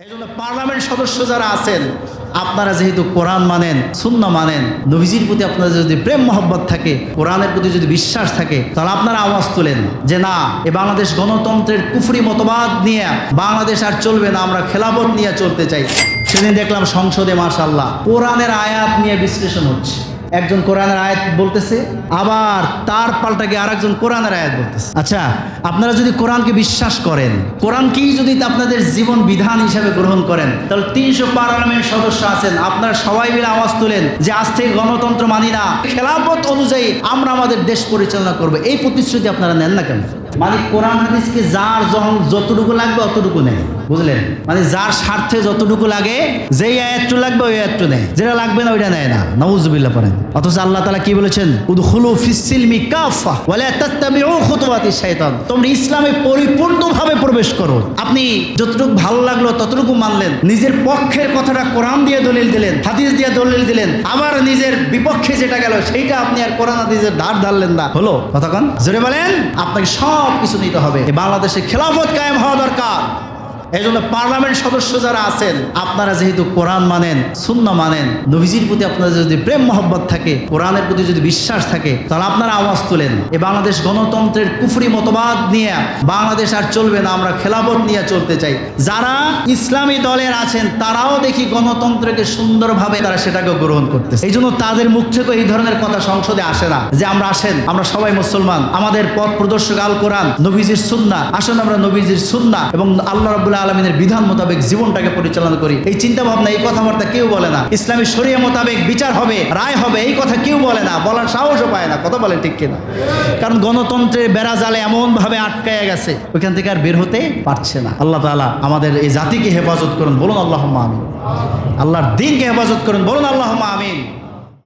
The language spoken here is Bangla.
এইজন্য পার্লামেন্ট সদস্য যারা আছেন, আপনারা যেহেতু কোরআন মানেন, সুন্নাহ মানেন, নবীজির প্রতি আপনাদের যদি প্রেম মহব্বত থাকে, কোরআনের প্রতি যদি বিশ্বাস থাকে, তাহলে আপনারা আওয়াজ তোলেন যে না, এ বাংলাদেশ গণতন্ত্রের কুফরি মতবাদ নিয়ে বাংলাদেশ আর চলবে না, আমরা খেলাফত নিয়ে চলতে চাই। সেদিন দেখলাম সংসদে মাশাআল্লাহ কোরআনের আয়াত নিয়ে বিশ্লেষণ হচ্ছে। একজন কোরআনের আয়াত বলতেছে, আবার তার পাল্টা গিয়ে আরেকজন কোরআনের আয়াত বলতেছে। আচ্ছা, আপনারা যদি কোরআনকে বিশ্বাস করেন, কোরআনকেই যদি আপনাদের জীবন বিধান হিসাবে গ্রহণ করেন, তাহলে 300 পার্লামেন্ট সদস্য আছেন, আপনারা সবাই মিলে আওয়াজ তোলেন যে আজ থেকে গণতন্ত্র মানি না, খেলাফত অনুযায়ী আমরা আমাদের দেশ পরিচালনা করবো। এই প্রতিশ্রুতি আপনারা নেন না কেন? মানে কোরআন হাদিসকে যার যখন যতটুকু লাগবে অতটুকু নেয়, বুঝলেন? মানে যার স্বার্থে যতটুকু লাগে, যেই আয়াতটু লাগবে ওই আয়াতটু নেয়, যেটা লাগবে না ওইটা নেয় না। নাউজুবিল্লাহ পড়েন। অথচ আল্লাহ তাআলা কি বলেছেন? উদখুলু ফিস-সিলমি কাফা ওয়া লা তাত্তাবিউ খুতুওয়াতিশ শাইতান। তোমরা ইসলামে পরিপূর্ণভাবে প্রবেশ করো। আপনি যতটুকু ভালো লাগলো ততটুকু মানলেন, নিজের পক্ষের কথাটা কোরআন দিয়ে দলিল দিলেন, হাদিস দিয়ে দলিল দিলেন, আবার নিজের বিপক্ষে যেটা গেল সেইটা আপনি আর কোরআন হাদিসের ধার ধারলেন না। হলো কথাক্ষণ? জোরে বলেন। আপনাকে সব কিছু নিতে হবে। বাংলাদেশে খেলাফত কায়েম হওয়া দরকার। এই জন্য পার্লামেন্ট সদস্য যারা আছেন, আপনারা যেহেতু কোরআন মানেন, সুন্নাহ মানেন, নবীজির প্রতি আপনাদের যদি প্রেম মহব্বত থাকে, কোরআনের প্রতি যদি বিশ্বাস থাকে, তাহলে আপনারা আওয়াজ তোলেন এ বাংলাদেশ গণতন্ত্রের কুফরি মতবাদ নিয়ে বাংলাদেশ আর চলবে না, আমরা খেলাফত নিয়ে চলতে চাই। যারা ইসলামী দলের আছেন তারাও দেখি গণতন্ত্রকে সুন্দরভাবে তারা সেটাকে গ্রহণ করতেছে। এই জন্য তাদের মুখ থেকে এই ধরনের কথা সংসদে আসে না যে আমরা আসেন, আমরা সবাই মুসলমান, আমাদের পথ প্রদর্শক আল কোরআন, নবীজির সুন্নাহ, আসুন আমরা নবীজির সুন্নাহ এবং আল্লাহ রাব্বুল আলামিনের বিধান মোতাবেক জীবনটাকে পরিচালনা করি। এই চিন্তা ভাবনা, এই কথাবার্তা কেউ বলে না। ইসলামী শরিয়া মোতাবেক বিচার হবে, রায় হবে, এই কথা কেউ বলে না, বলার সাহসও পায় না। কথা বলে ঠিক কিনা? কারণ গণতন্ত্রের বেড়া জালে এমন ভাবে আটকায়া গেছে, ওইখান থেকে আর বের হতে পারছে না। আল্লাহ তাআলা আমাদের এই জাতিকে হেফাজত করুন, বলুন আল্লাহুম্মা আমিন। আল্লাহর দ্বীনকে হেফাজত করুন, বলুন আল্লাহুম্মা আমিন।